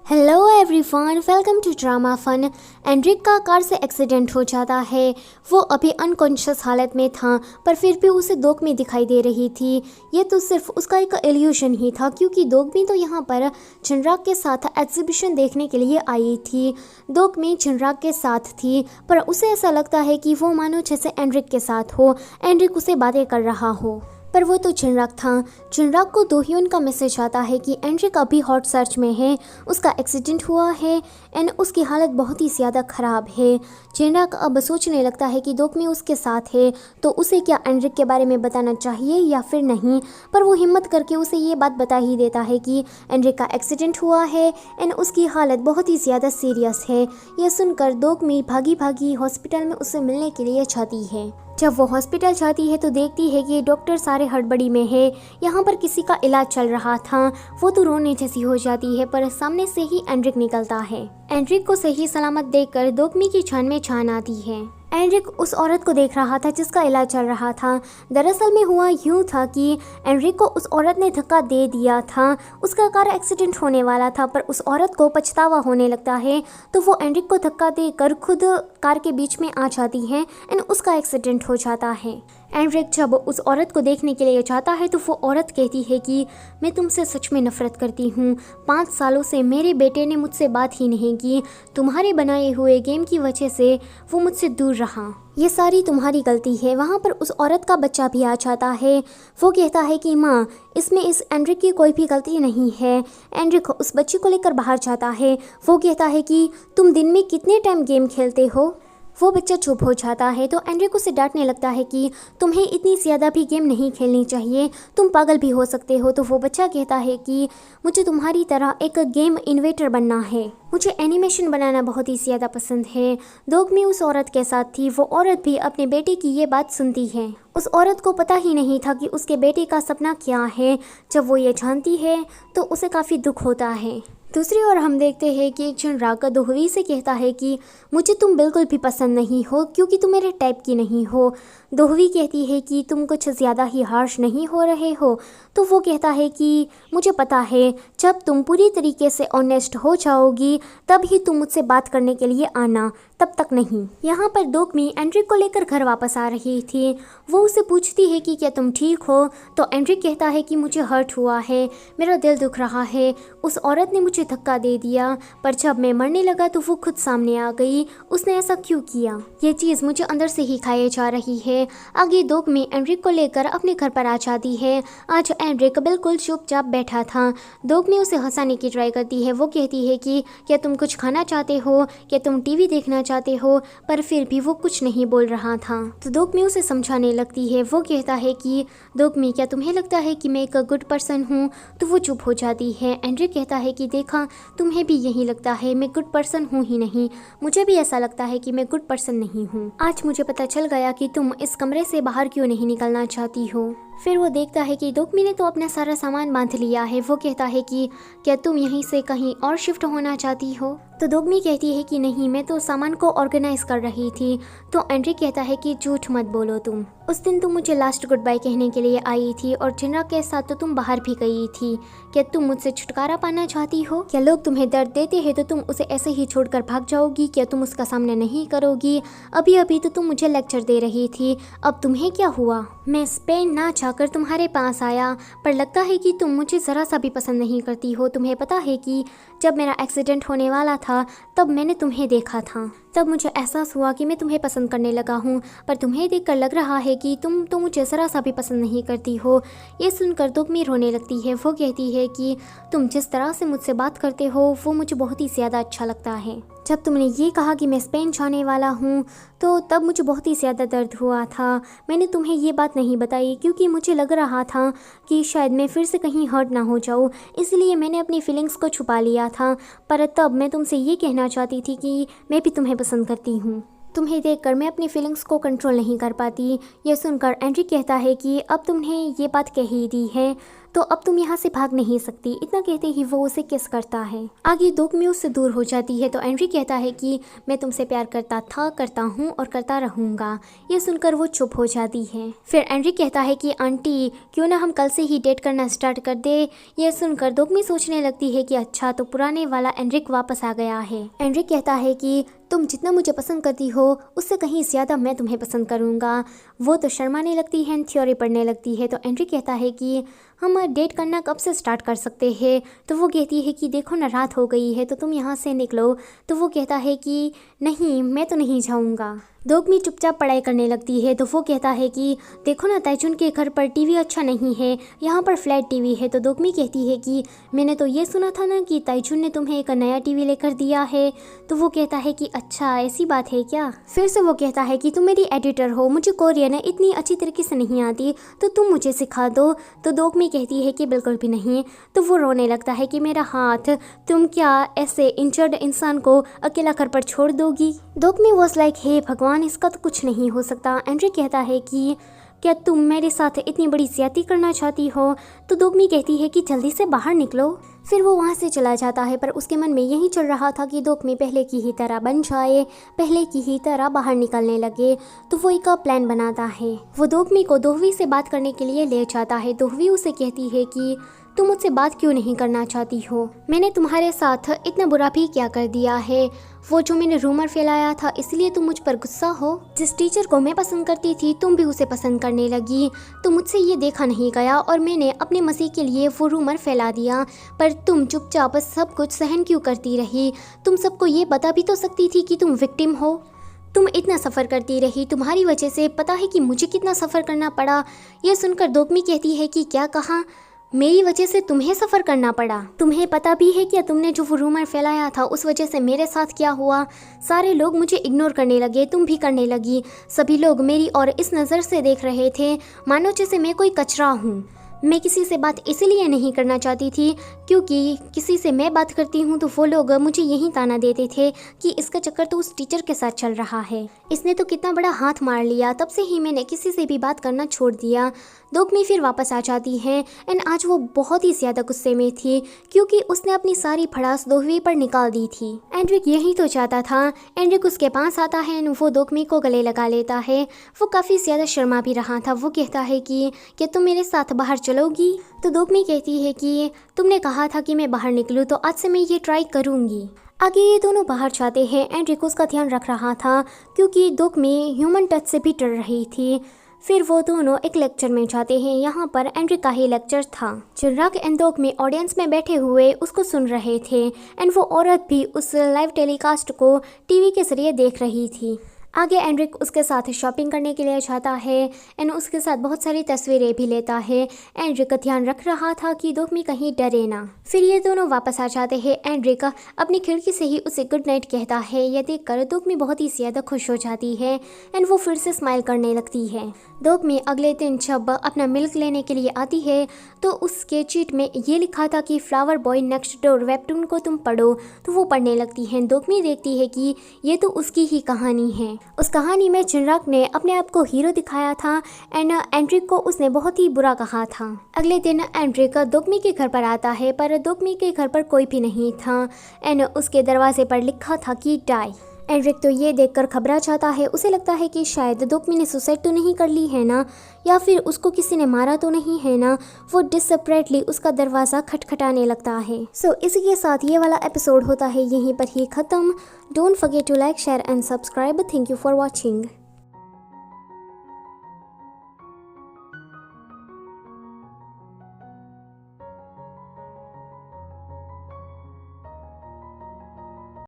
Hello everyone, welcome to drama fun. एंड्रिक का car से एक्सीडेंट हो जाता है। वो अभी अनकॉन्शियस हालत में था, पर फिर भी उसे दोगमी दिखाई दे रही थी। ये तो सिर्फ उसका एक इल्यूशन ही था, क्योंकि दोगमी तो यहाँ पर चिनराग के साथ एग्जीबिशन देखने के लिए आई थी। दोगमी चिनराग के साथ थी, पर उसे ऐसा लगता है कि वो मानो जैसे एंड्रिक के साथ हो, एंड्रिक उसे बातें कर रहा हो। पर वो तो चिनराग था। चिनराग को दोह्योन का मैसेज आता है कि एंड्रिक अभी हॉट सर्च में है, उसका एक्सीडेंट हुआ है एंड उसकी हालत बहुत ही ज़्यादा ख़राब है। चिनराग अब सोचने लगता है कि दोगमी उसके साथ है तो उसे क्या एंड्रिक के बारे में बताना चाहिए या फिर नहीं, पर वो हिम्मत करके उसे ये बात बता ही देता है कि एंड्रिक का एक्सीडेंट हुआ है एंड उसकी हालत बहुत ही ज़्यादा सीरियस है। यह सुनकर दोगमी भागी भागी हॉस्पिटल में उससे मिलने के लिए जाती है। जब वो हॉस्पिटल जाती है तो देखती है कि डॉक्टर सारे हड़बड़ी में है। यहाँ पर किसी का इलाज चल रहा था। वो तो रोने जैसी हो जाती है, पर सामने से ही एंड्रिक निकलता है। एंड्रिक को सही सलामत देखकर दोगमी की जान में जान आती है। एंड्रिक उस औरत को देख रहा था जिसका इलाज चल रहा था। दरअसल में हुआ यूँ था कि एंड्रिक को उस औरत ने धक्का दे दिया था। उसका कार एक्सीडेंट होने वाला था, पर उस औरत को पछतावा होने लगता है तो वो एंड्रिक को धक्का देकर खुद कार के बीच में आ जाती है एंड उसका एक्सीडेंट हो जाता है। एंड्रिक जब उस औरत को देखने के लिए जाता है तो वो औरत कहती है कि मैं तुमसे सच में नफरत करती हूँ। 5 सालों से मेरे बेटे ने मुझसे बात ही नहीं की। तुम्हारे बनाए हुए गेम की वजह से वो मुझसे दूर रहा। ये सारी तुम्हारी गलती है। वहाँ पर उस औरत का बच्चा भी आ जाता है। वो कहता है कि माँ, इसमें इस एंड्रिक की कोई भी गलती नहीं है। एंड्रिक उस बच्चे को लेकर बाहर जाता है। वो कहता है कि तुम दिन में कितने टाइम गेम खेलते हो। वो बच्चा चुप हो जाता है तो एंड्रिक उसे डांटने लगता है कि तुम्हें इतनी ज़्यादा भी गेम नहीं खेलनी चाहिए, तुम पागल भी हो सकते हो। तो वो बच्चा कहता है कि मुझे तुम्हारी तरह एक गेम इन्वेटर बनना है, मुझे एनिमेशन बनाना बहुत ही ज़्यादा पसंद है। दोगमी उस औरत के साथ थी। वो औरत भी अपने बेटे की ये बात सुनती है। उस औरत को पता ही नहीं था कि उसके बेटे का सपना क्या है। जब वो ये जानती है तो उसे काफ़ी दुख होता है। दूसरी ओर हम देखते हैं कि चिनराग दोहवी से कहता है कि मुझे तुम बिल्कुल भी पसंद नहीं हो, क्योंकि तुम मेरे टाइप की नहीं हो। दोहवी कहती है कि तुम कुछ ज़्यादा ही हार्श नहीं हो रहे हो। तो वो कहता है कि मुझे पता है, जब तुम पूरी तरीके से ऑनेस्ट हो जाओगी तब ही तुम मुझसे बात करने के लिए आना, तब तक नहीं। यहाँ पर दोगमी एंड्रिक को लेकर घर वापस आ रही थी। वो उसे पूछती है कि क्या तुम ठीक हो। तो एंड्रिक कहता है कि मुझे हर्ट हुआ है, मेरा दिल दुख रहा है, उस औरत ने मुझे धक्का दे दिया, पर जब मैं मरने लगा तो वो खुद सामने आ गई। उसने ऐसा क्यों किया? ये चीज़ मुझे अंदर से ही खाई जा रही है। आगे दोगमी एंड्रिक को लेकर अपने घर पर आ जाती है। आज एंड्रिक बिल्कुल चुपचाप बैठा था। दोगमी उसे हंसाने की ट्राई करती है। वो कहती है कि क्या तुम कुछ खाना चाहते हो, क्या तुम टीवी देखना चाहते हो, पर फिर भी वो कुछ नहीं बोल रहा था। तो दोगमी उसे समझाने लगती है। वो कहता है कि दोगमी, क्या तुम्हें लगता है कि मैं एक गुड पर्सन हूँ? तो वो चुप हो जाती है। एंड्रिक कहता है कि देखा, तुम्हें भी यही लगता है, मैं गुड पर्सन हूँ ही नहीं। मुझे भी ऐसा लगता है कि मैं गुड पर्सन नहीं हूँ। आज मुझे पता चल गया कि तुम इस कमरे से बाहर क्यों नहीं निकलना चाहती हो। फिर वो देखता है कि दोगमी ने तो अपना सारा सामान बांध लिया है। वो कहता है कि क्या तुम यहीं से कहीं और शिफ्ट होना चाहती हो? तो दोगमी कहती है कि नहीं, मैं तो सामान को ऑर्गेनाइज कर रही थी। तो एंड्रिक कहता है कि झूठ मत बोलो, तुम उस दिन तुम मुझे लास्ट गुड बाय कहने के लिए आई थी और चिनराग के साथ तो तुम बाहर भी गई थी। क्या तुम मुझसे छुटकारा पाना चाहती हो? क्या लोग तुम्हें दर्द देते हैं तो तुम उसे ऐसे ही छोड़कर भाग जाओगी? क्या तुम उसका सामना नहीं करोगी? अभी अभी तो तुम मुझे लेक्चर दे रही थी, अब तुम्हें क्या हुआ? मैं स्पेन ना जाकर तुम्हारे पास आया, पर लगता है कि तुम मुझे ज़रा सा भी पसंद नहीं करती हो। तुम्हें पता है कि जब मेरा एक्सीडेंट होने वाला था तब मैंने तुम्हें देखा था, तब मुझे एहसास हुआ कि मैं तुम्हें पसंद करने लगा हूँ, पर तुम्हें देखकर लग रहा है कि तुम तो मुझे ज़रा सा भी पसंद नहीं करती हो। ये सुनकर दोगमी रोने लगती है। वो कहती है कि तुम जिस तरह से मुझसे बात करते हो वो मुझे बहुत ही ज़्यादा अच्छा लगता है। जब तुमने ये कहा कि मैं स्पेन जाने वाला हूँ तो तब मुझे बहुत ही ज़्यादा दर्द हुआ था। मैंने तुम्हें ये बात नहीं बताई क्योंकि मुझे लग रहा था कि शायद मैं फिर से कहीं हर्ट ना हो जाऊँ, इसलिए मैंने अपनी फीलिंग्स को छुपा लिया था। पर तब मैं तुमसे ये कहना चाहती थी कि मैं भी तुम्हें पसंद करती हूँ। तुम्हें देखकर मैं अपनी फीलिंग्स को कंट्रोल नहीं कर पाती। यह सुनकर एंड्रिक कहता है कि अब तुमने ये बात कह ही दी है तो अब तुम यहाँ से भाग नहीं सकती। इतना कहते ही वो उसे किस करता है। आगे दोकमी उससे दूर हो जाती है तो एंड्रिक कहता है कि मैं तुमसे प्यार करता था, करता हूँ और करता रहूँगा। ये सुनकर वो चुप हो जाती है। फिर एंड्रिक कहता है कि आंटी क्यों ना हम कल से ही डेट करना स्टार्ट कर दे। यह सुनकर दोकमी सोचने लगती है कि अच्छा तो पुराने वाला एंड्रिक वापस आ गया है। एंड्रिक कहता है कि तुम जितना मुझे पसंद करती हो उससे कहीं ज़्यादा मैं तुम्हें पसंद करूँगा। वो तो शर्माने लगती है, थ्योरी पढ़ने लगती है। तो एंड्रिक कहता है कि हम डेट करना कब से स्टार्ट कर सकते हैं। तो वो कहती है कि देखो ना रात हो गई है तो तुम यहाँ से निकलो। तो वो कहता है कि नहीं मैं तो नहीं जाऊँगा। दोकमी चुपचाप पढ़ाई करने लगती है तो वो कहता है कि देखो ना ताइजुन के घर पर टीवी अच्छा नहीं है, यहाँ पर फ्लैट टीवी है। तो दोकमी कहती है कि मैंने तो ये सुना था ना कि ताइजुन ने तुम्हें एक नया टीवी लेकर दिया है। तो वो कहता है कि अच्छा ऐसी बात है क्या। फिर से वो कहता है कि तुम मेरी एडिटर हो, मुझे कोरियन इतनी अच्छी तरीके से नहीं आती तो तुम मुझे सिखा दो। तो दोकमी कहती है कि बिल्कुल भी नहीं। तो वो रोने लगता है कि मेरा हाथ, तुम क्या ऐसे इंजर्ड इंसान को अकेला घर पर छोड़ दोगी। दोकमी वाज लाइक हे भगवान, इसका तो कुछ नहीं हो सकता। एंड्रिक कहता है कि क्या तुम मेरे साथ इतनी बड़ी ज्यादती करना चाहती हो। तो दोकमी कहती है कि जल्दी से बाहर निकलो। फिर वो वहाँ से चला जाता है पर उसके मन में यही चल रहा था कि दोकमी पहले की ही तरह बन जाए, पहले की ही तरह बाहर निकलने लगे। तो वो एक प्लान बनाता है। वो दोकमी को दोहवी से बात करने के लिए ले जाता है। दोहवी उसे कहती है कि तुम मुझसे बात क्यों नहीं करना चाहती हो, मैंने तुम्हारे साथ इतना बुरा भी क्या कर दिया है। वो जो मैंने रूमर फैलाया था इसलिए तुम मुझ पर गुस्सा हो। जिस टीचर को मैं पसंद करती थी तुम भी उसे पसंद करने लगी। तो मुझसे ये देखा नहीं गया और मैंने अपने मसीह के लिए वो रूमर फैला दिया। पर तुम चुपचाप सब कुछ सहन क्यों करती रही। तुम सबको ये बता भी तो सकती थी कि तुम विक्टिम हो। तुम इतना सफ़र करती रही, तुम्हारी वजह से पता है कि मुझे कितना सफ़र करना पड़ा। यह सुनकर दोकमी कहती है कि क्या कहा, मेरी वजह से तुम्हें सफ़र करना पड़ा। तुम्हें पता भी है क्या तुमने जो वो रूमर फैलाया था उस वजह से मेरे साथ क्या हुआ। सारे लोग मुझे इग्नोर करने लगे, तुम भी करने लगी। सभी लोग मेरी और इस नज़र से देख रहे थे मानो जैसे मैं कोई कचरा हूँ। मैं किसी से बात इसीलिए नहीं करना चाहती थी क्योंकि किसी से मैं बात करती हूँ तो वो लोग मुझे यही ताना देते थे कि इसका चक्कर तो उस टीचर के साथ चल रहा है, इसने तो कितना बड़ा हाथ मार लिया। तब से ही मैंने किसी से भी बात करना छोड़ दिया। दोकमी फिर वापस आ जाती है एंड आज वो बहुत ही ज़्यादा गुस्से में थी क्योंकि उसने अपनी सारी भड़ास दोहवी पर निकाल दी थी। एंड्रिक यही तो चाहता था। एंड्रिक उसके पास आता है एंड वो दोकमी को गले लगा लेता है। वो काफ़ी ज़्यादा शर्मा भी रहा था। वो कहता है कि क्या तुम मेरे साथ बाहर चलोगी। तो दोकमी कहती है कि तुमने कहा था कि मैं बाहर निकलूँ तो आज से मैं ये ट्राई करूँगी। आगे ये दोनों बाहर जाते हैं। एंड्रिक उसका ध्यान रख रहा था क्योंकि दोकमी ह्यूमन टच से भी डर रही थी। फिर वो दोनों एक लेक्चर में जाते हैं। यहाँ पर एंड्रिक का ही लेक्चर था। चिराग एंड दोकमी ऑडियंस में बैठे हुए उसको सुन रहे थे एंड वो औरत भी उस लाइव टेलीकास्ट को टीवी के जरिए देख रही थी। आगे एंड्रिक उसके साथ शॉपिंग करने के लिए जाता है एंड उसके साथ बहुत सारी तस्वीरें भी लेता है। एंड्रिक का ध्यान रख रहा था कि दोकमी कहीं डरे ना। फिर ये दोनों वापस आ जाते हैं। एंड्रिक अपनी खिड़की से ही उसे गुड नाइट कहता है। यह देखकर दोकमी बहुत ही ज़्यादा खुश हो जाती है एंड वो फिर से स्माइल करने लगती है। दोकमी अगले दिन जब अपना मिल्क लेने के लिए आती है तो उसके चीट में ये लिखा था कि flower boy next door webtoon को तुम पढ़ो। तो वो पढ़ने लगती है। दोकमी देखती है कि ये तो उसकी ही कहानी है। उस कहानी में चिराग ने अपने आप को हीरो दिखाया था एंड एंड्रिक को उसने बहुत ही बुरा कहा था। अगले दिन एंड्रिक दोकमी के घर पर आता है पर दोकमी के घर पर कोई भी नहीं था एंड उसके दरवाजे पर लिखा था कि डाई। एंड्रिक तो ये देखकर घबरा जाता है। उसे लगता है कि शायद दोकमी ने सुसाइड तो नहीं कर ली है ना, या फिर उसको किसी ने मारा तो नहीं है ना। वो डिसपरेटली उसका दरवाज़ा खटखटाने लगता है। सो इसी के साथ ये वाला एपिसोड होता है यहीं पर ही ख़त्म। Don't forget to like, share and subscribe. Thank you for watching.